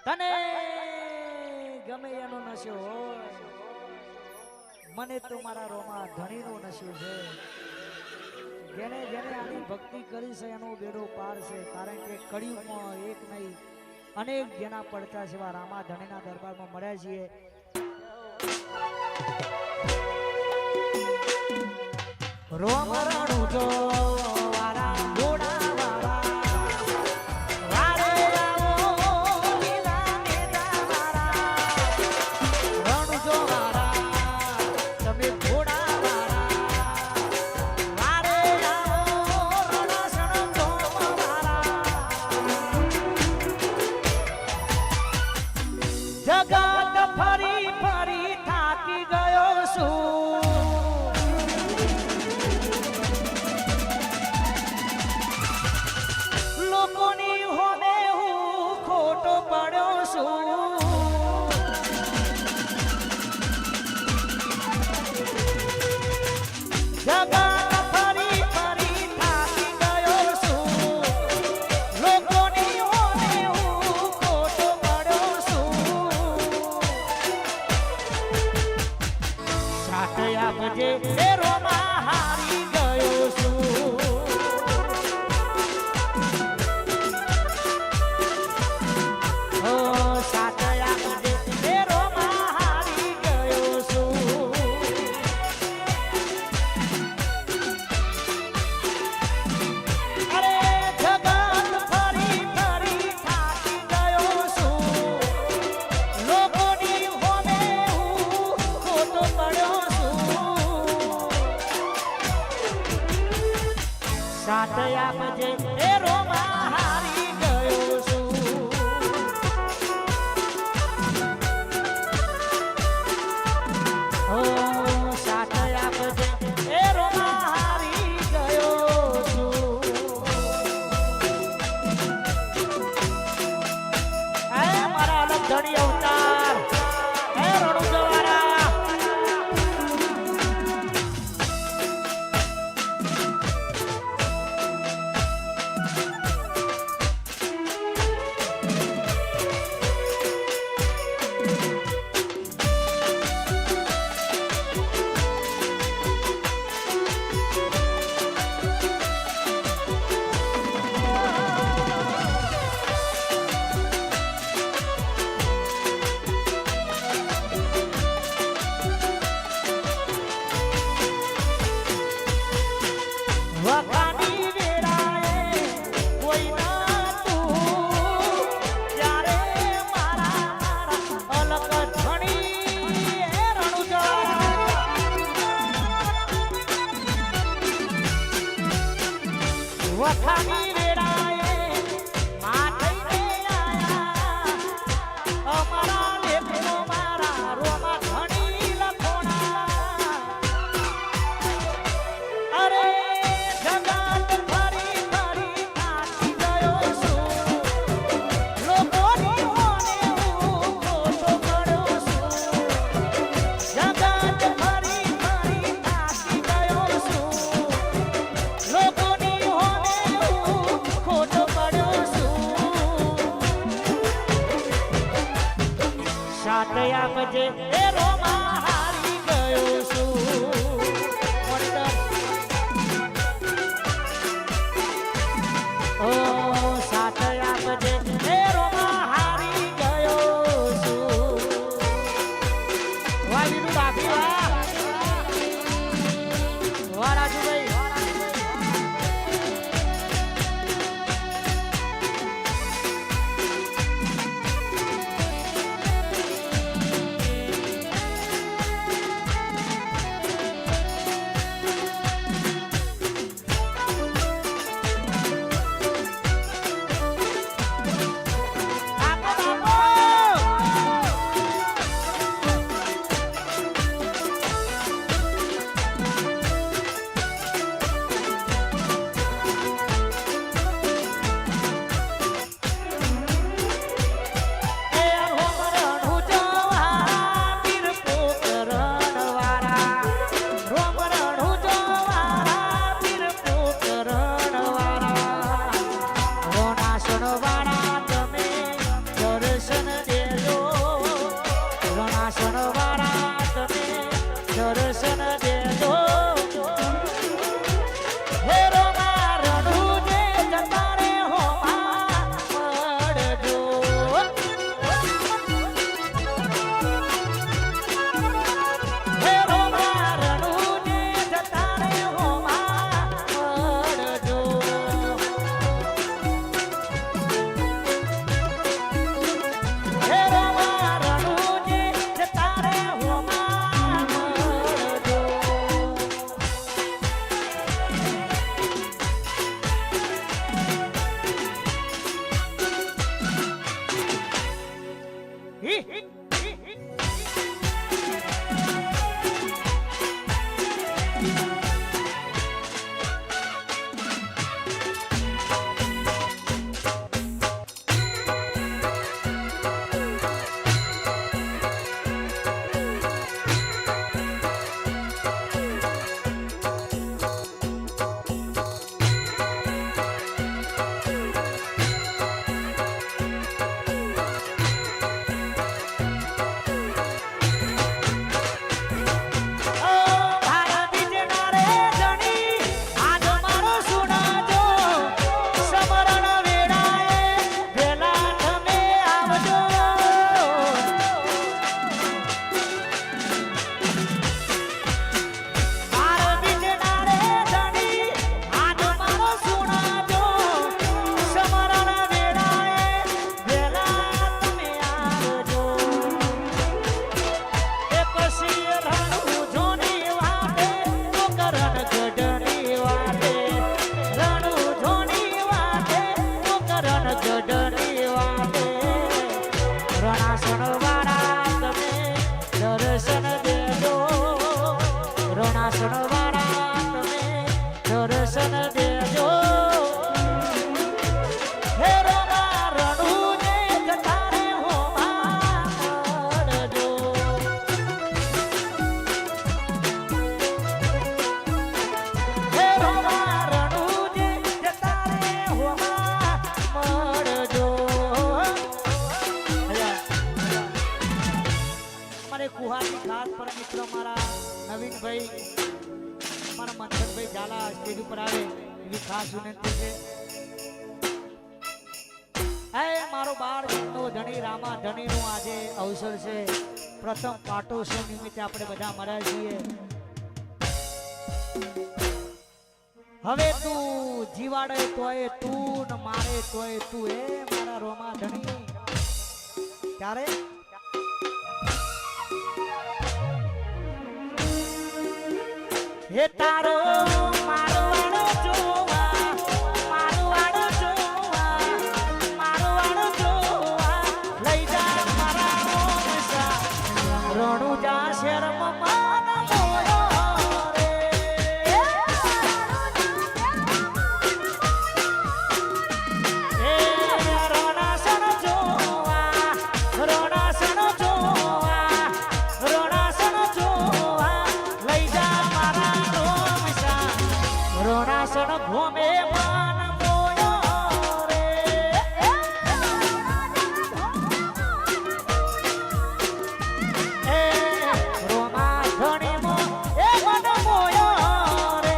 તને ગમે એનો નશો હોય, મને તો મારા રોમા ધણીનો નશો છે. જેને જેને આની ભક્તિ કરી છે એનો બેડો પાર છે. કારણ કે કળિયુગમાં એક નહીં અનેક જેના પડતા સેવા રામા ધણીના દરબારમાં મળ્યા છીએ. રોમ રણુ જો વારા ઘોડા જગત ફરી ફરી થાકી ગયો છું. લોકોની હોમે હું ખોટો પડ્યો છું. જગત ફરી ફરી થાકી ગયો છું. લોકોની હોમે હું ખોટો પડ્યો છું. સાથ આપજે એ રોમા હારી ગયો છું. ઓ સાથ આપજે એ રોમા હારી ગયો છું. અરે જગત ફરી ફરી થાકી ગયો છું. લોકોની હોમે હું ખોટો પડ્યો છું. સાથ આપજે એ રોમા હારી ગયો છું. ઓ સાથ આપજે એ રોમા હારી ગયો છું. એ મારા અલગ ધણી અવતાર એ રણુ જવારા વખાની વેળાએ કોઈ નતું ત્યારે મારા અલગ ધણી એ રણુજા. વખાની વેળાએ માથે આયા અમારા લેખો મારા રોમા ધણી લખોણા. અરે જગત ફરી ફરી થાકી ગયો છું. લોકોની હોને હું ખોટો પડ્યો છું. જગત ફરી ફરી થાકી ગયો છું. લોકોની હોને હું ખોટો પડ્યો છું. સાથ આપજે એ રોમા હારી ગયો છું. ઓ સાથ આપજે એ રોમા હારી ગયો છું. વાહ બીજું બાકી વાહ વાહ રાજુભાઈ. કુહાની ખાસ પર મિત્ર મારા નવીનભાઈ મારા મંથનભાઈ ઝાલા સ્ટેજ ઉપર આવે એવી ખાસ વિનંતી છે. મારો બાળ નો ધણી રામા ધણી નો આજે અવસર છે. પ્રથમ પાટોત્સવ નિમિત્તે આપણે બધા મળ્યા છીએ. હવે તું જીવાડે તોય તું ને મારે તોય તું એ મારા રોમા ધણી ત્યારે હે તારો મારો વાળો જોવા મારો વાળો જોવા મારો વાળો જોવા લઈ જા મારા મોસા રણુ જા શેર મમાના મોયો રે હે રણાસણ જોવા રણાસણ જોવા રણાસણ જોવા લઈ જા રણાસણ ભૂમે માન મોયો રે એ રોમા ધણી મો એ મન મોયો રે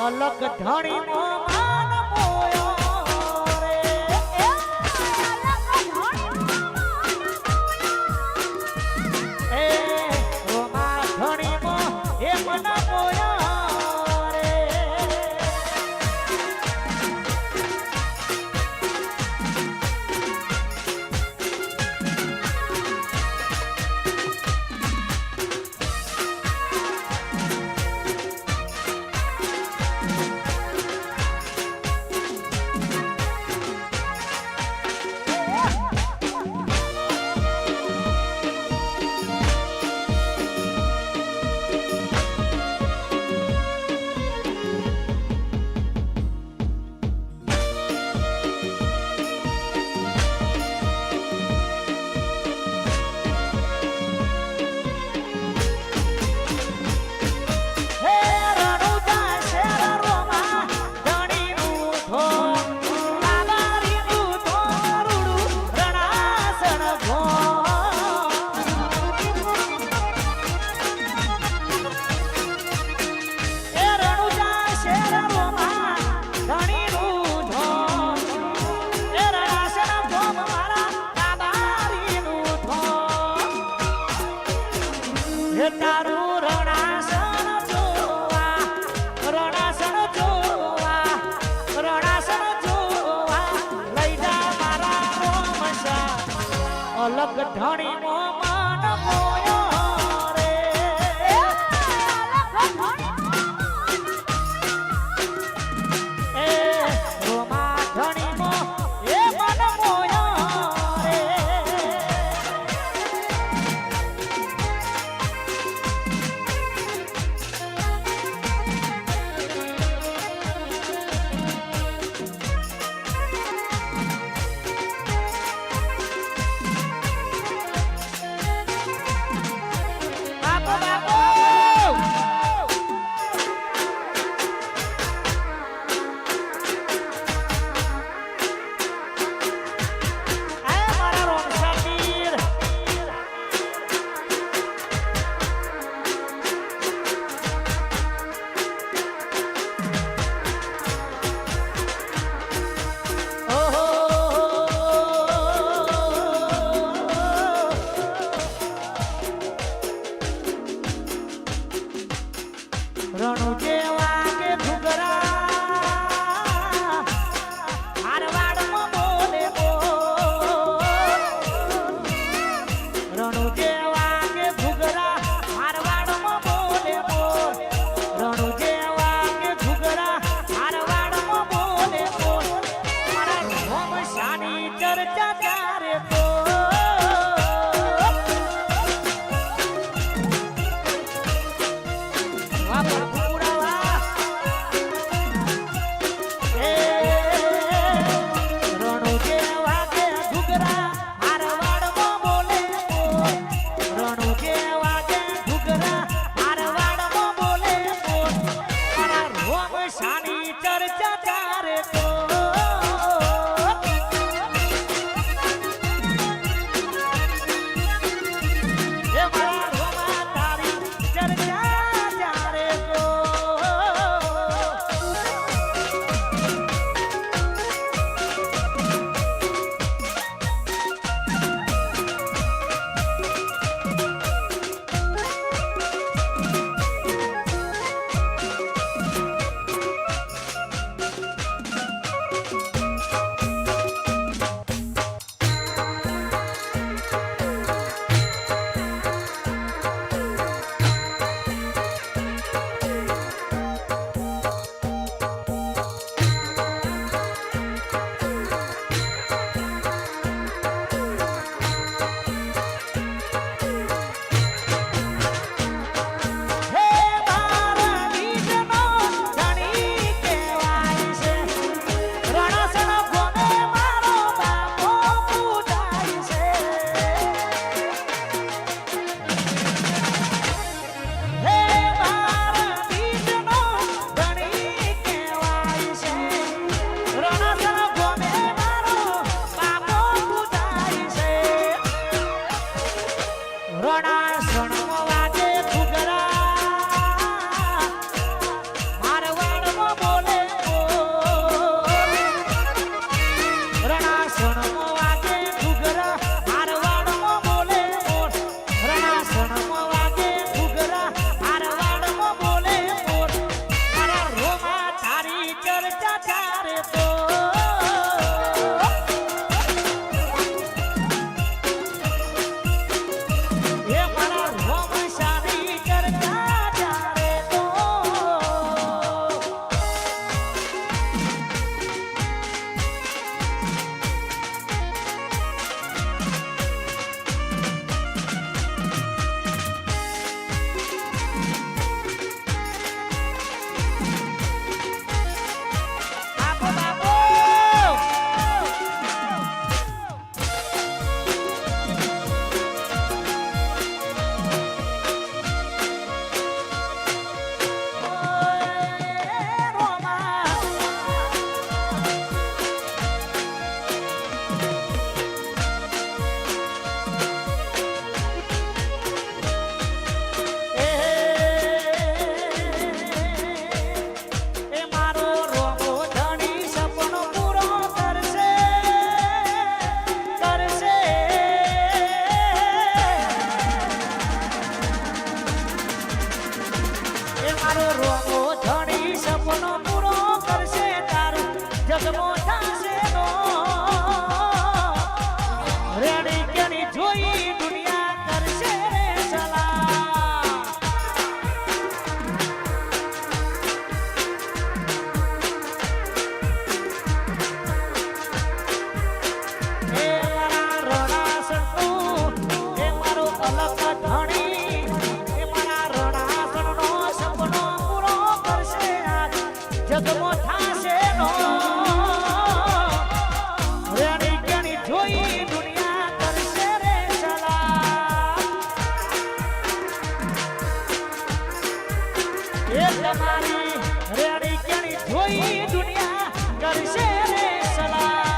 અલગ ધણી નો માન મોયો રે એ રોમા ધણી મો એ મન મોયો રે ઢણી મો માન મોયો રે એ રોમા ઢણી મો એ મન મોયો રે રણુ જેવા કે ઘુઘરા હારવાડમાં બોલે રણુ જેવા કે ઘુઘરા હારવાડમાં બોલે રણુ જેવા કે ઘુઘરા હારવાડમાં બોલે મારા રોમ શાની ચર્ચા ચારે તો ચર્ચા ચારે તો એ મારા રોમા તારી ચર્ચા ચારે તો જગમો થાશે નો રેડી કેની જોઈ જગમો થાશે નો રેણી કેણી જોઈ દુનિયા કરશે રે સલામ એ તમારી રેણી કેણી જોઈ દુનિયા કરશે રે સલામ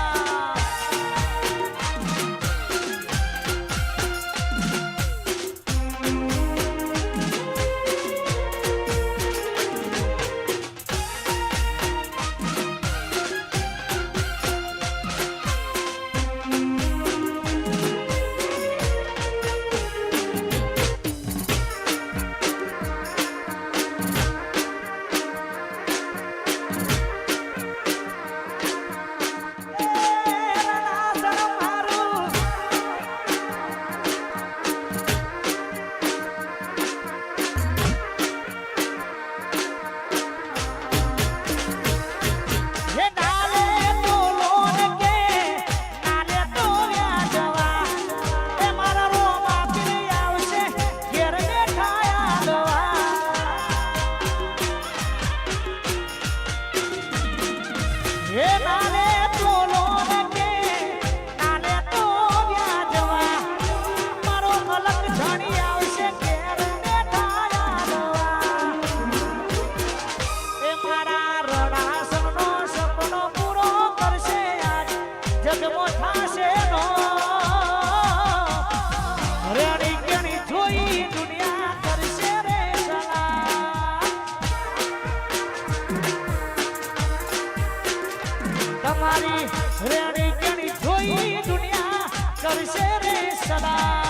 તમારી રેણી કેણી જોઈ દુનિયા કરશે રે સદા